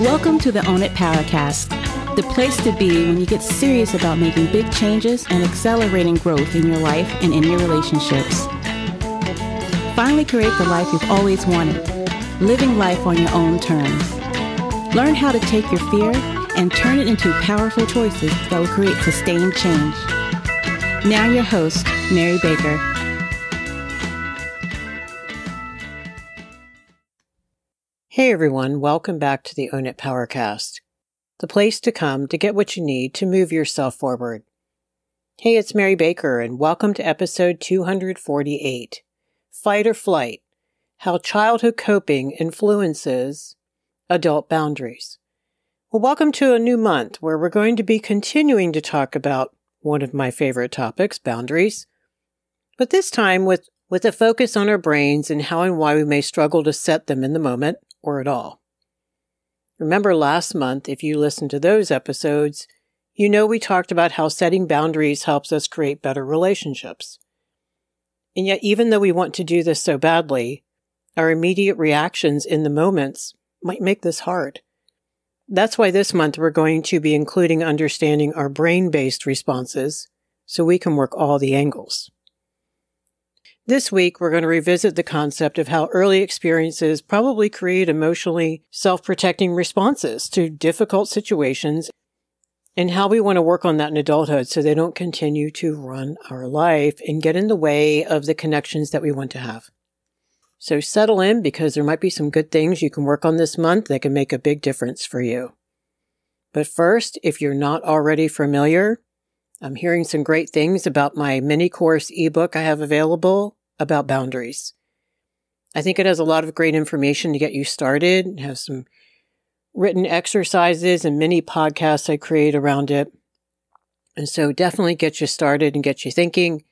Welcome to the Own It Powercast, the place to be when you get serious about making big changes and accelerating growth in your life and in your relationships. Finally create the life you've always wanted, living life on your own terms. Learn how to take your fear and turn it into powerful choices that will create sustained change. Now your host, Mary Baker. Hey everyone, welcome back to the Own It Powercast, the place to come to get what you need to move yourself forward. Hey, it's Mary Baker and welcome to episode 248, Fight or Flight, How Childhood Coping Influences Adult Boundaries. Well, welcome to a new month where we're going to be continuing to talk about one of my favorite topics, boundaries, but this time with a focus on our brains and how and why we may struggle to set them in the moment or at all. Remember last month, if you listened to those episodes, you know we talked about how setting boundaries helps us create better relationships. And yet, even though we want to do this so badly, our immediate reactions in the moments might make this hard. That's why this month we're going to be including understanding our brain-based responses so we can work all the angles. This week, we're going to revisit the concept of how early experiences probably create emotionally self-protecting responses to difficult situations and how we want to work on that in adulthood so they don't continue to run our life and get in the way of the connections that we want to have. So settle in because there might be some good things you can work on this month that can make a big difference for you. But first, if you're not already familiar, I'm hearing some great things about my mini course ebook I have available about boundaries. I think it has a lot of great information to get you started. It has some written exercises and mini podcasts I create around it. And so definitely get you started and get you thinking.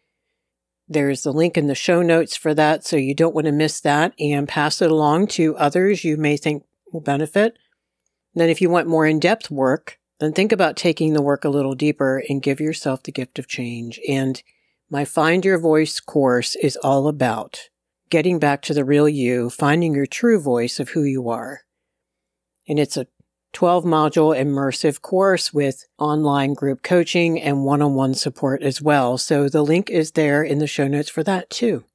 There's a link in the show notes for that, so you don't want to miss that, and pass it along to others you may think will benefit. And then if you want more in-depth work, then think about taking the work a little deeper and give yourself the gift of change. And my Find Your Voice course is all about getting back to the real you, finding your true voice of who you are. And it's a 12-module immersive course with online group coaching and one-on-one support as well. So the link is there in the show notes for that too.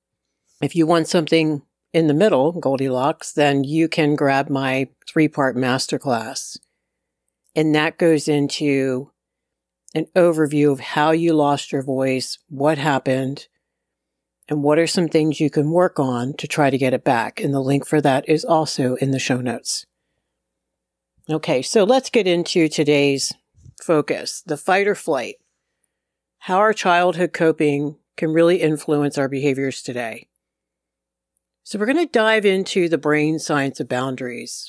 If you want something in the middle, Goldilocks, then you can grab my 3-part masterclass. And that goes into an overview of how you lost your voice, what happened, and what are some things you can work on to try to get it back. And the link for that is also in the show notes. Okay, so let's get into today's focus, the fight or flight. How our childhood coping can really influence our behaviors today. So we're going to dive into the brain science of boundaries.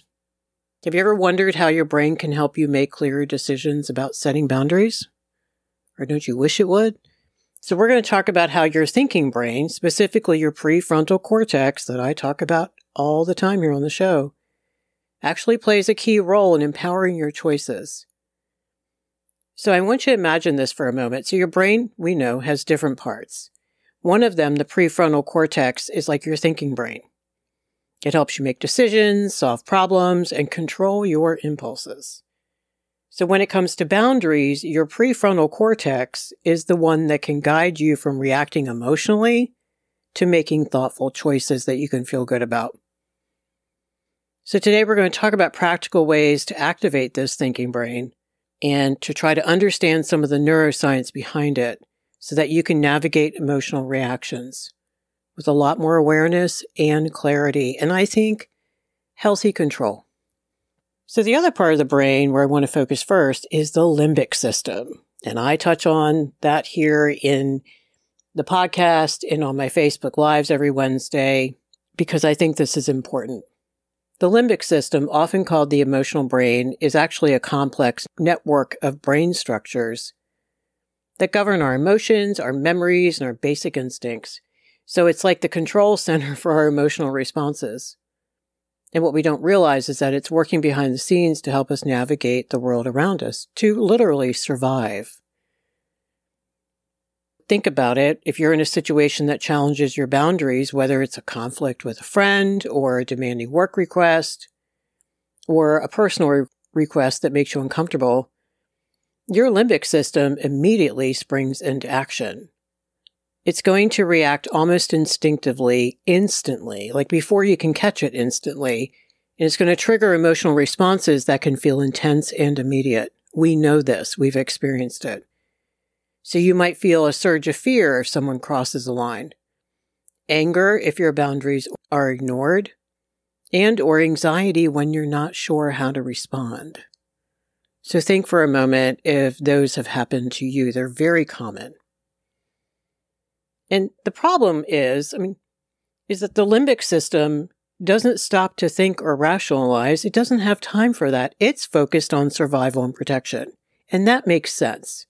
Have you ever wondered how your brain can help you make clearer decisions about setting boundaries? Or don't you wish it would? So we're going to talk about how your thinking brain, specifically your prefrontal cortex that I talk about all the time here on the show, actually plays a key role in empowering your choices. So I want you to imagine this for a moment. So your brain, we know, has different parts. One of them, the prefrontal cortex, is like your thinking brain. It helps you make decisions, solve problems, and control your impulses. So when it comes to boundaries, your prefrontal cortex is the one that can guide you from reacting emotionally to making thoughtful choices that you can feel good about. So today we're going to talk about practical ways to activate this thinking brain and to try to understand some of the neuroscience behind it so that you can navigate emotional reactions with a lot more awareness and clarity, and I think healthy control. So the other part of the brain where I want to focus first is the limbic system. And I touch on that here in the podcast and on my Facebook Lives every Wednesday because I think this is important. The limbic system, often called the emotional brain, is actually a complex network of brain structures that govern our emotions, our memories, and our basic instincts. So it's like the control center for our emotional responses. And what we don't realize is that it's working behind the scenes to help us navigate the world around us, to literally survive. Think about it. If you're in a situation that challenges your boundaries, whether it's a conflict with a friend or a demanding work request or a personal request that makes you uncomfortable, your limbic system immediately springs into action. It's going to react almost instinctively, instantly, like before you can catch it instantly. And it's going to trigger emotional responses that can feel intense and immediate. We know this. We've experienced it. So you might feel a surge of fear if someone crosses a line, anger if your boundaries are ignored, and or anxiety when you're not sure how to respond. So think for a moment if those have happened to you. They're very common. And the problem is that the limbic system doesn't stop to think or rationalize. It doesn't have time for that. It's focused on survival and protection. And that makes sense.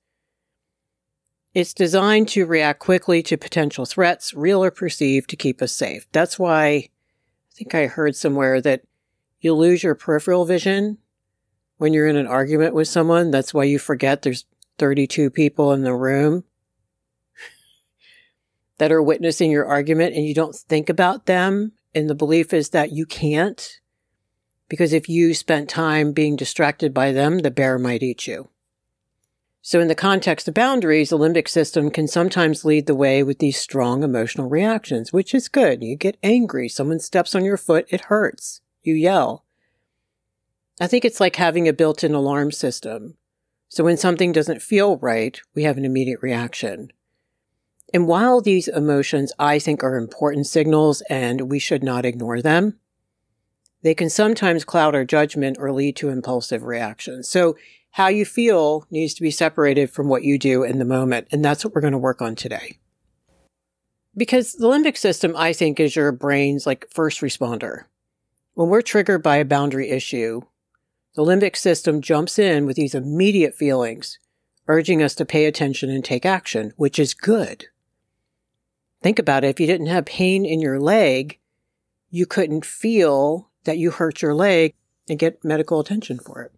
It's designed to react quickly to potential threats, real or perceived, to keep us safe. That's why I think I heard somewhere that you lose your peripheral vision when you're in an argument with someone. That's why you forget there's 32 people in the room that are witnessing your argument, and you don't think about them. And the belief is that you can't, because if you spent time being distracted by them, the bear might eat you. So in the context of boundaries, the limbic system can sometimes lead the way with these strong emotional reactions, which is good. You get angry. Someone steps on your foot. It hurts. You yell. I think it's like having a built-in alarm system. So when something doesn't feel right, we have an immediate reaction. And while these emotions, I think, are important signals and we should not ignore them, they can sometimes cloud our judgment or lead to impulsive reactions. So how you feel needs to be separated from what you do in the moment. And that's what we're going to work on today. Because the limbic system, I think, is your brain's first responder. When we're triggered by a boundary issue, the limbic system jumps in with these immediate feelings, urging us to pay attention and take action, which is good. Think about it. If you didn't have pain in your leg, you couldn't feel that you hurt your leg and get medical attention for it.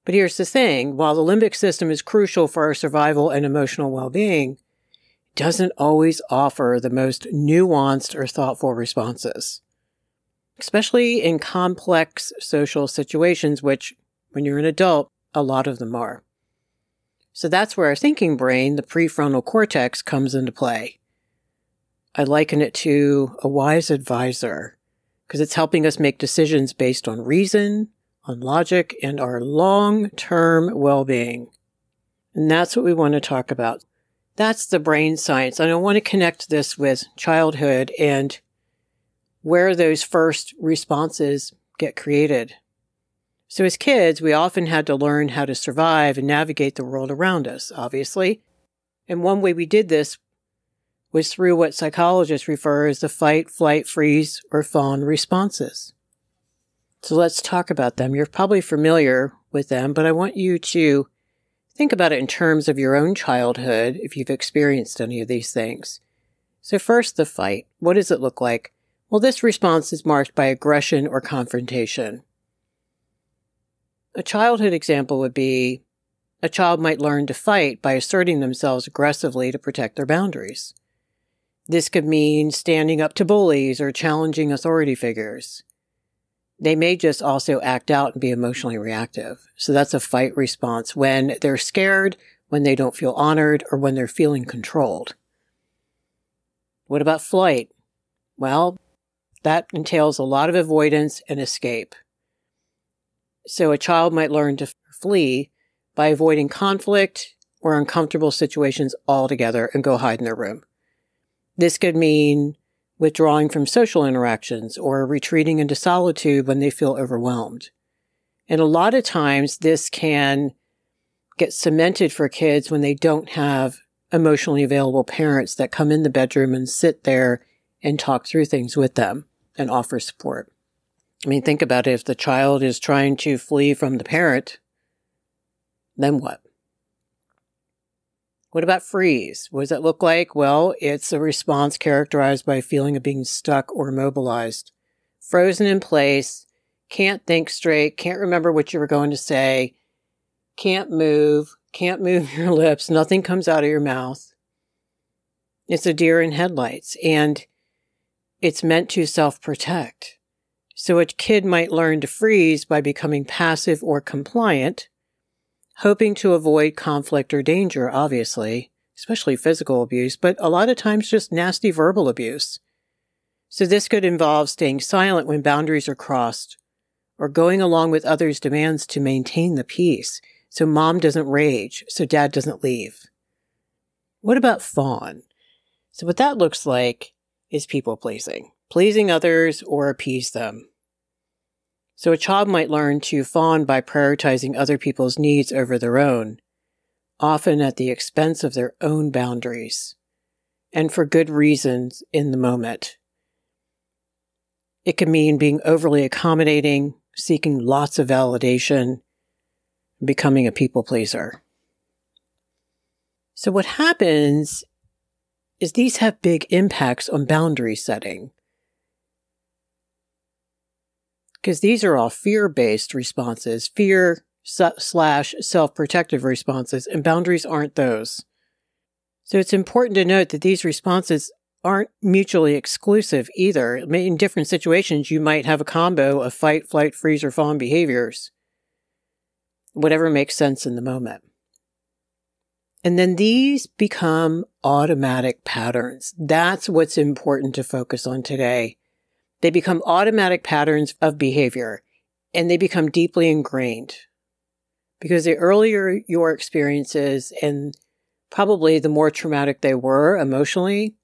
But here's the thing. While the limbic system is crucial for our survival and emotional well-being, it doesn't always offer the most nuanced or thoughtful responses, especially in complex social situations, which, when you're an adult, a lot of them are. So that's where our thinking brain, the prefrontal cortex, comes into play. I liken it to a wise advisor because it's helping us make decisions based on reason, on logic, and our long-term well-being. And that's what we want to talk about. That's the brain science. And I want to connect this with childhood and where those first responses get created. So as kids, we often had to learn how to survive and navigate the world around us, obviously. And one way we did this was through what psychologists refer as the fight, flight, freeze, or fawn responses. So let's talk about them. You're probably familiar with them, but I want you to think about it in terms of your own childhood, if you've experienced any of these things. So first, the fight. What does it look like? Well, this response is marked by aggression or confrontation. A childhood example would be a child might learn to fight by asserting themselves aggressively to protect their boundaries. This could mean standing up to bullies or challenging authority figures. They may just also act out and be emotionally reactive. So that's a fight response when they're scared, when they don't feel honored, or when they're feeling controlled. What about flight? Well, that entails a lot of avoidance and escape. So a child might learn to flee by avoiding conflict or uncomfortable situations altogether and go hide in their room. This could mean withdrawing from social interactions or retreating into solitude when they feel overwhelmed. And a lot of times this can get cemented for kids when they don't have emotionally available parents that come in the bedroom and sit there and talk through things with them and offer support. I mean, think about it. If the child is trying to flee from the parent, then what? What about freeze? What does that look like? Well, it's a response characterized by a feeling of being stuck or immobilized, frozen in place, can't think straight, can't remember what you were going to say, can't move your lips, nothing comes out of your mouth. It's a deer in headlights, and it's meant to self-protect. So a kid might learn to freeze by becoming passive or compliant, hoping to avoid conflict or danger, obviously, especially physical abuse, but a lot of times just nasty verbal abuse. So this could involve staying silent when boundaries are crossed, or going along with others' demands to maintain the peace, so mom doesn't rage, so dad doesn't leave. What about fawn? So what that looks like is people pleasing, pleasing others or appease them. So a child might learn to fawn by prioritizing other people's needs over their own, often at the expense of their own boundaries, and for good reasons in the moment. It can mean being overly accommodating, seeking lots of validation, becoming a people pleaser. So what happens is these have big impacts on boundary setting, because these are all fear-based responses, fear/self-protective responses, and boundaries aren't those. So it's important to note that these responses aren't mutually exclusive either. In different situations, you might have a combo of fight, flight, freeze, or fawn behaviors, whatever makes sense in the moment. And then these become automatic patterns. That's what's important to focus on today. They become automatic patterns of behavior, and they become deeply ingrained. Because the earlier your experiences, and probably the more traumatic they were emotionally,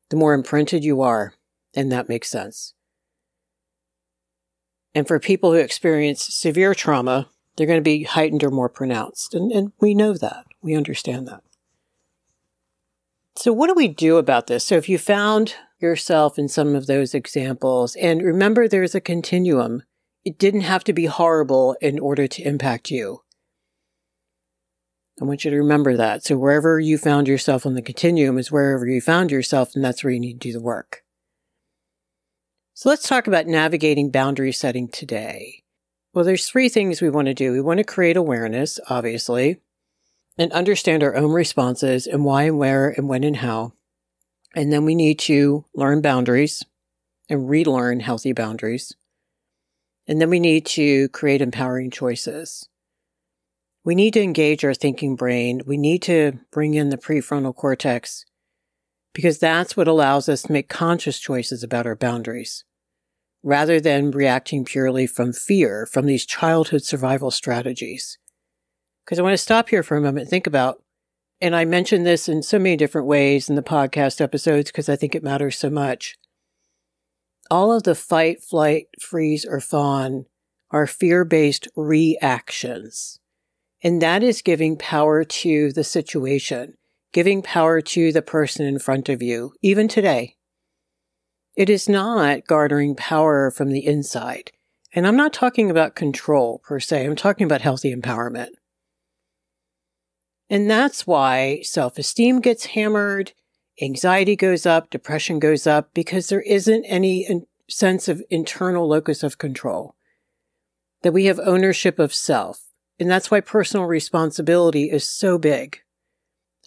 the more imprinted you are, and that makes sense. And for people who experience severe trauma, they're going to be heightened or more pronounced. And we know that. We understand that. So what do we do about this? So if you found yourself in some of those examples, and remember there's a continuum. It didn't have to be horrible in order to impact you. I want you to remember that. So wherever you found yourself on the continuum is wherever you found yourself, and that's where you need to do the work. So let's talk about navigating boundary setting today. Well, there's 3 things we want to do. We want to create awareness, obviously, and understand our own responses and why and where and when and how. And then we need to learn boundaries and relearn healthy boundaries. And then we need to create empowering choices. We need to engage our thinking brain. We need to bring in the prefrontal cortex because that's what allows us to make conscious choices about our boundaries, rather than reacting purely from fear, from these childhood survival strategies. Because I want to stop here for a moment and think about, and I mentioned this in so many different ways in the podcast episodes because I think it matters so much. All of the fight, flight, freeze, or fawn are fear-based reactions. And that is giving power to the situation, giving power to the person in front of you, even today. It is not garnering power from the inside. And I'm not talking about control per se. I'm talking about healthy empowerment. And that's why self-esteem gets hammered, anxiety goes up, depression goes up, because there isn't any sense of internal locus of control, that we have ownership of self. And that's why personal responsibility is so big.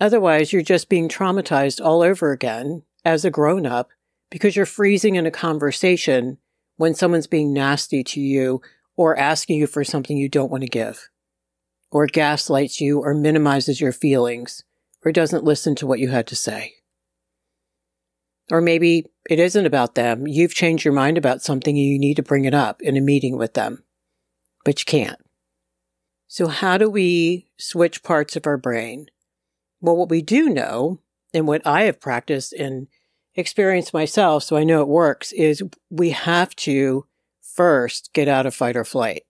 Otherwise, you're just being traumatized all over again as a grown-up because you're freezing in a conversation when someone's being nasty to you or asking you for something you don't want to give, or gaslights you or minimizes your feelings or doesn't listen to what you had to say. Or maybe it isn't about them. You've changed your mind about something and you need to bring it up in a meeting with them, but you can't. So how do we switch parts of our brain? Well, what we do know, and what I have practiced and experienced myself, so I know it works, is we have to first get out of fight or flight.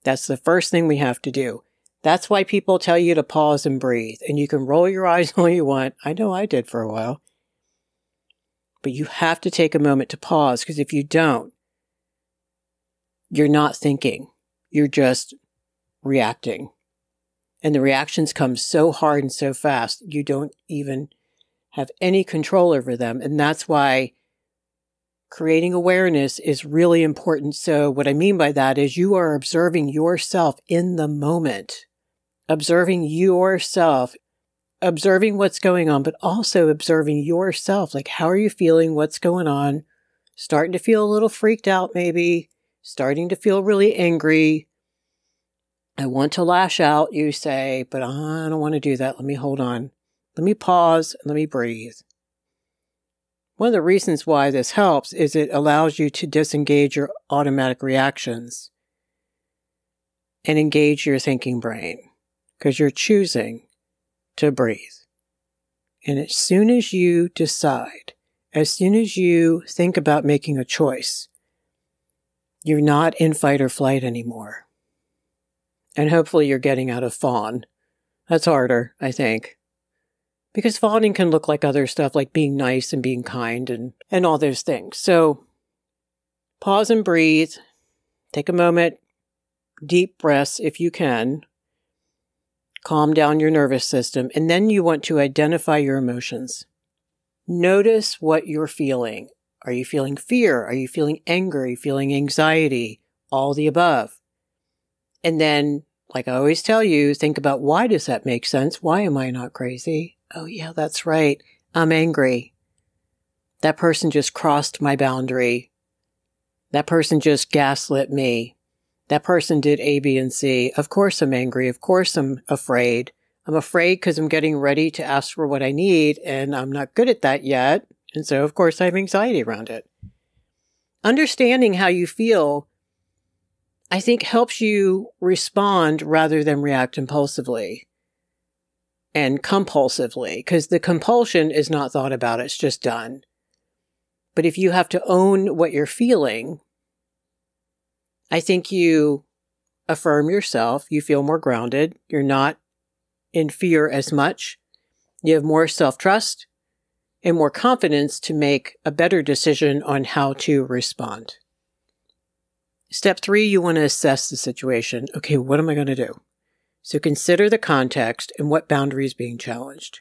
That's the first thing we have to do. That's why people tell you to pause and breathe. And you can roll your eyes all you want. I know I did for a while. But you have to take a moment to pause, because if you don't, you're not thinking. You're just reacting. And the reactions come so hard and so fast, you don't even have any control over them. And that's why creating awareness is really important. So what I mean by that is you are observing yourself in the moment, observing yourself, observing what's going on, but also observing yourself. Like, how are you feeling? What's going on? Starting to feel a little freaked out, maybe. starting to feel really angry. I want to lash out, you say, but I don't want to do that. Let me hold on. Let me pause and let me breathe. One of the reasons why this helps is it allows you to disengage your automatic reactions and engage your thinking brain because you're choosing to breathe. And as soon as you decide, as soon as you think about making a choice, you're not in fight or flight anymore. And hopefully you're getting out of fawn. That's harder, I think. Because fawning can look like other stuff, like being nice and being kind and all those things. So pause and breathe. Take a moment. Deep breaths if you can. Calm down your nervous system. And then you want to identify your emotions. Notice what you're feeling. Are you feeling fear? Are you feeling anger? Are you feeling anxiety? All the above. And then, like I always tell you, think about, why does that make sense? Why am I not crazy? Oh yeah, that's right. I'm angry. That person just crossed my boundary. That person just gaslit me. That person did A, B, and C. Of course I'm angry. Of course I'm afraid. I'm afraid because I'm getting ready to ask for what I need, and I'm not good at that yet. And so, of course, I have anxiety around it. Understanding how you feel, I think, helps you respond rather than react impulsively and compulsively, because the compulsion is not thought about. It's just done. But if you have to own what you're feeling, I think you affirm yourself. You feel more grounded. You're not in fear as much. You have more self-trust and more confidence to make a better decision on how to respond. Step 3, you want to assess the situation. Okay, what am I going to do? So consider the context and what boundary is being challenged.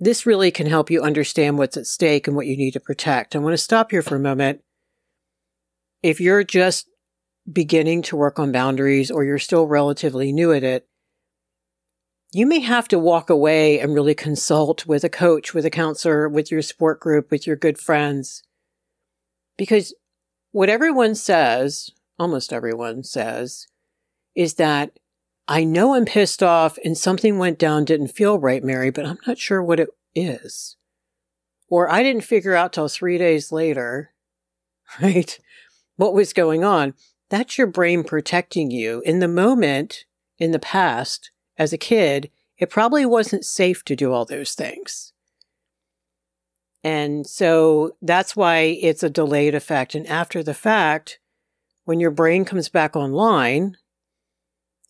This really can help you understand what's at stake and what you need to protect. I want to stop here for a moment. If you're just beginning to work on boundaries or you're still relatively new at it, you may have to walk away and really consult with a coach, with a counselor, with your support group, with your good friends. Because what everyone says, almost everyone says, is that, I know I'm pissed off and something went down, didn't feel right, Mary, but I'm not sure what it is. Or I didn't figure out till 3 days later, right, what was going on. That's your brain protecting you. In the moment, in the past, as a kid, it probably wasn't safe to do all those things. And so that's why it's a delayed effect. And after the fact, when your brain comes back online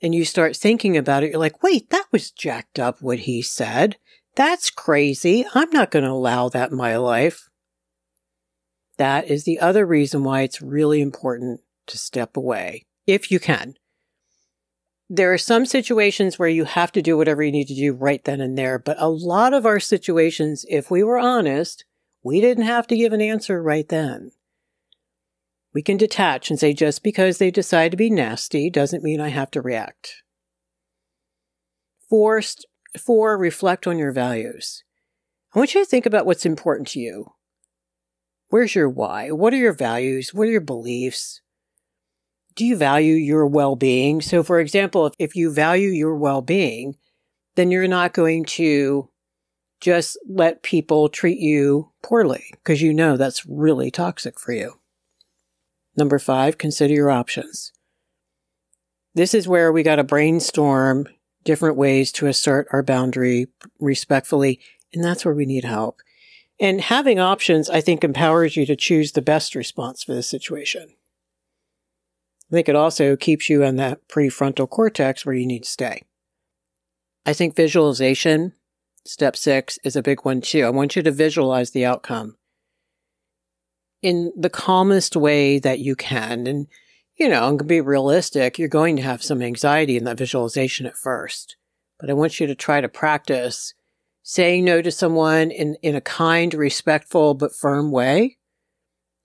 and you start thinking about it, you're like, wait, that was jacked up what he said. That's crazy. I'm not going to allow that in my life. That is the other reason why it's really important to step away, if you can. There are some situations where you have to do whatever you need to do right then and there, but a lot of our situations, if we were honest, we didn't have to give an answer right then. We can detach and say, just because they decide to be nasty doesn't mean I have to react. 4, reflect on your values. I want you to think about what's important to you. Where's your why? What are your values? What are your beliefs? Do you value your well-being? So, for example, if you value your well-being, then you're not going to just let people treat you poorly because you know that's really toxic for you. Number 5, consider your options. This is where we got to brainstorm different ways to assert our boundary respectfully, and that's where we need help. And having options, I think, empowers you to choose the best response for the situation. I think it also keeps you in that prefrontal cortex where you need to stay. I think visualization, step 6, is a big one too. I want you to visualize the outcome in the calmest way that you can. And, and be realistic, you're going to have some anxiety in that visualization at first. But I want you to try to practice saying no to someone in a kind, respectful, but firm way,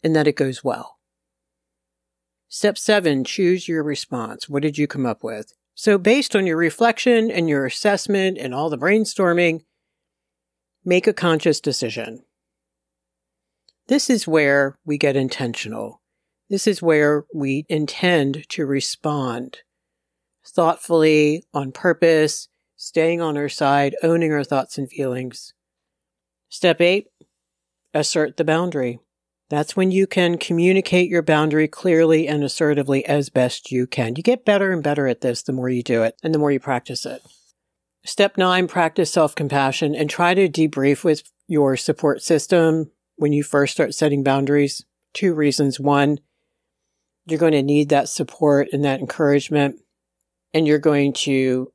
and that it goes well. Step 7, choose your response. What did you come up with? So based on your reflection and your assessment and all the brainstorming, make a conscious decision. This is where we get intentional. This is where we intend to respond thoughtfully, on purpose, staying on our side, owning our thoughts and feelings. Step 8, assert the boundary. That's when you can communicate your boundary clearly and assertively as best you can. You get better and better at this the more you do it and the more you practice it. Step 9, practice self-compassion and try to debrief with your support system when you first start setting boundaries. 2 reasons. 1, you're going to need that support and that encouragement, and you're going to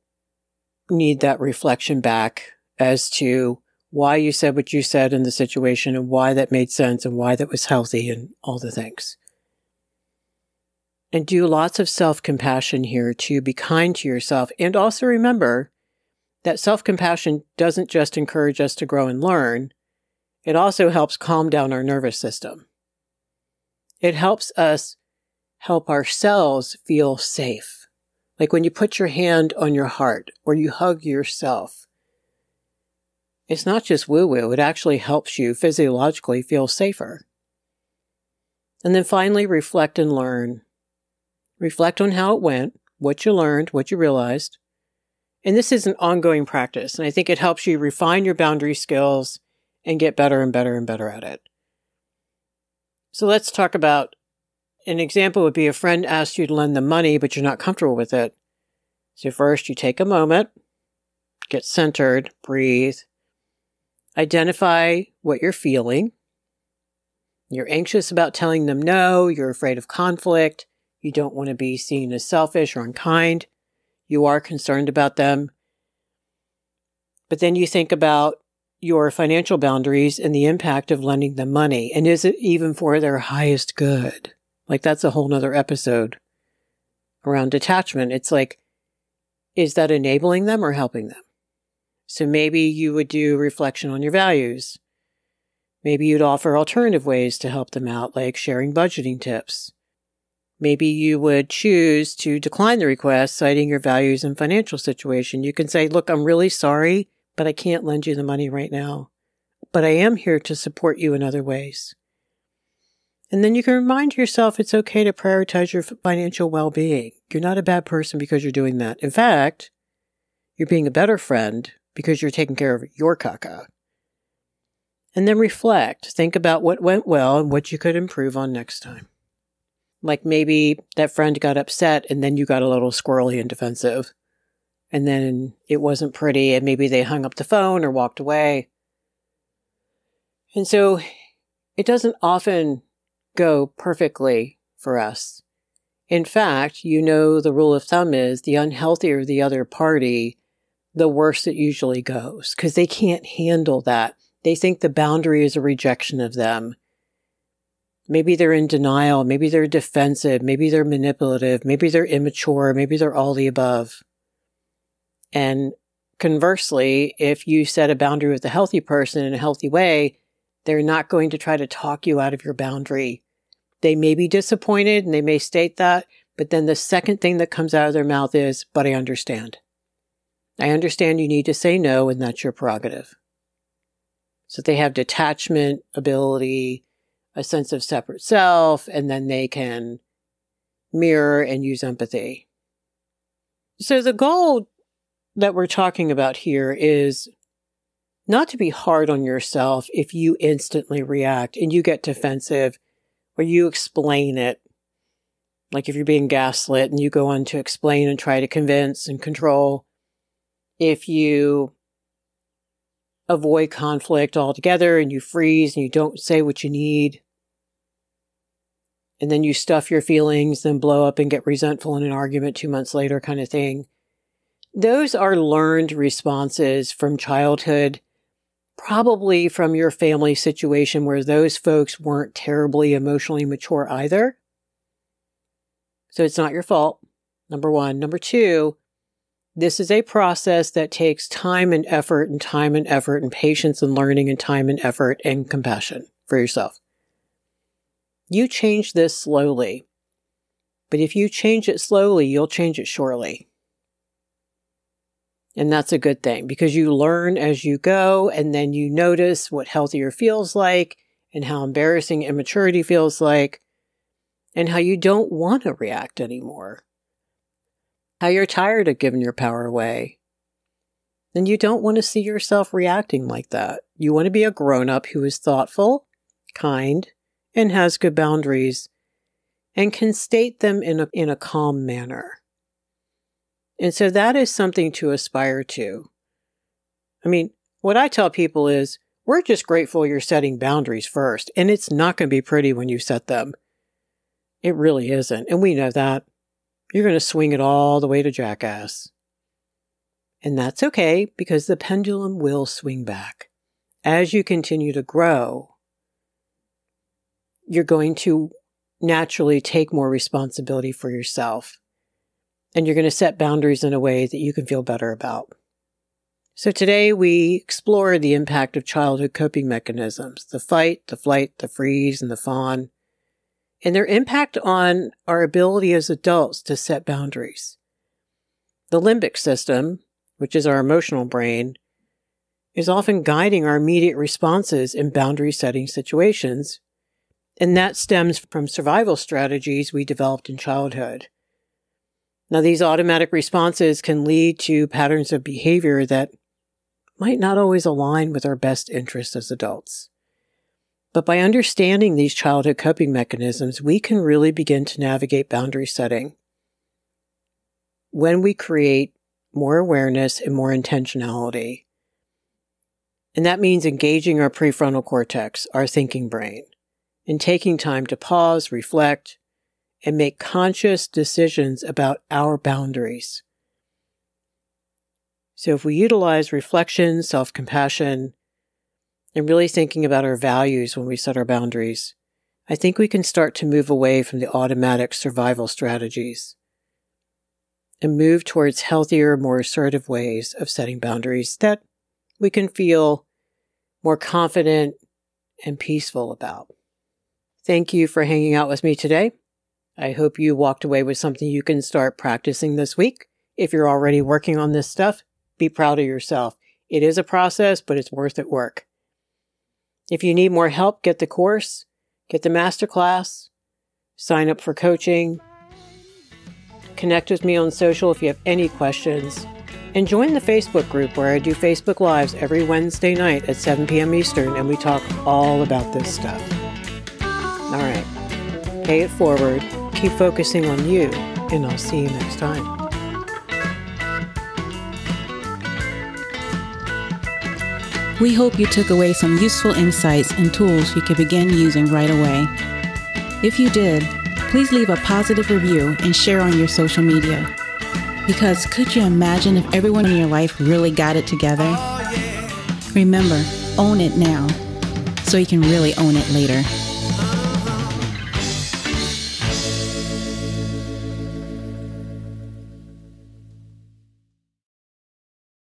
need that reflection back as to why you said what you said in the situation and why that made sense and why that was healthy and all the things. And do lots of self-compassion here to be kind to yourself. And also remember that self-compassion doesn't just encourage us to grow and learn. It also helps calm down our nervous system. It helps us help ourselves feel safe. Like when you put your hand on your heart or you hug yourself, it's not just woo-woo, it actually helps you physiologically feel safer. And then finally, reflect and learn. Reflect on how it went, what you learned, what you realized. And this is an ongoing practice, and I think it helps you refine your boundary skills and get better and better and better at it. So let's talk about an example would be a friend asks you to lend them money, but you're not comfortable with it. So first, you take a moment, get centered, breathe. Identify what you're feeling. You're anxious about telling them no. You're afraid of conflict. You don't want to be seen as selfish or unkind. You are concerned about them. But then you think about your financial boundaries and the impact of lending them money. And is it even for their highest good? Like that's a whole nother episode around detachment. It's like, is that enabling them or helping them? So maybe you would do reflection on your values. Maybe you'd offer alternative ways to help them out, like sharing budgeting tips. Maybe you would choose to decline the request, citing your values and financial situation. You can say, look, I'm really sorry, but I can't lend you the money right now. But I am here to support you in other ways. And then you can remind yourself it's okay to prioritize your financial well-being. You're not a bad person because you're doing that. In fact, you're being a better friend because you're taking care of your caca. And then reflect. Think about what went well and what you could improve on next time. Like maybe that friend got upset and then you got a little squirrely and defensive. And then it wasn't pretty and maybe they hung up the phone or walked away. And so it doesn't often go perfectly for us. In fact, you know the rule of thumb is the unhealthier the other party, the worse it usually goes because they can't handle that. They think the boundary is a rejection of them. Maybe they're in denial. Maybe they're defensive. Maybe they're manipulative. Maybe they're immature. Maybe they're all the above. And conversely, if you set a boundary with a healthy person in a healthy way, they're not going to try to talk you out of your boundary. They may be disappointed and they may state that, but then the second thing that comes out of their mouth is, but I understand. I understand you need to say no, and that's your prerogative. So they have detachment, ability, a sense of separate self, and then they can mirror and use empathy. So the goal that we're talking about here is not to be hard on yourself if you instantly react and you get defensive or you explain it. Like if you're being gaslit and you go on to explain and try to convince and control. If you avoid conflict altogether and you freeze and you don't say what you need, and then you stuff your feelings, then blow up and get resentful in an argument 2 months later kind of thing. Those are learned responses from childhood, probably from your family situation where those folks weren't terribly emotionally mature either. So it's not your fault, number one. Number two, this is a process that takes time and effort and time and effort and patience and learning and time and effort and compassion for yourself. You change this slowly, but if you change it slowly, you'll change it surely. And that's a good thing because you learn as you go and then you notice what healthier feels like and how embarrassing immaturity feels like. and how you don't want to react anymore, how you're tired of giving your power away. And you don't want to see yourself reacting like that. You want to be a grown-up who is thoughtful, kind, and has good boundaries, and can state them in a calm manner. And so that is something to aspire to. I mean, what I tell people is, we're just grateful you're setting boundaries first, and it's not going to be pretty when you set them. It really isn't, and we know that. You're going to swing it all the way to jackass. And that's okay, because the pendulum will swing back. As you continue to grow, you're going to naturally take more responsibility for yourself. And you're going to set boundaries in a way that you can feel better about. So today we explore the impact of childhood coping mechanisms, the fight, the flight, the freeze, and the fawn, and their impact on our ability as adults to set boundaries. The limbic system, which is our emotional brain, is often guiding our immediate responses in boundary-setting situations, and that stems from survival strategies we developed in childhood. Now, these automatic responses can lead to patterns of behavior that might not always align with our best interests as adults. But by understanding these childhood coping mechanisms, we can really begin to navigate boundary setting when we create more awareness and more intentionality. And that means engaging our prefrontal cortex, our thinking brain, and taking time to pause, reflect, and make conscious decisions about our boundaries. So if we utilize reflection, self-compassion, and really thinking about our values when we set our boundaries, I think we can start to move away from the automatic survival strategies and move towards healthier, more assertive ways of setting boundaries that we can feel more confident and peaceful about. Thank you for hanging out with me today. I hope you walked away with something you can start practicing this week. If you're already working on this stuff, be proud of yourself. It is a process, but it's worth it work. If you need more help, get the course, get the masterclass, sign up for coaching, connect with me on social if you have any questions, and join the Facebook group where I do Facebook Lives every Wednesday night at 7 p.m. Eastern, and we talk all about this stuff. All right, pay it forward, keep focusing on you, and I'll see you next time. We hope you took away some useful insights and tools you can begin using right away. If you did, please leave a positive review and share on your social media. Because could you imagine if everyone in your life really got it together? Remember, own it now, so you can really own it later.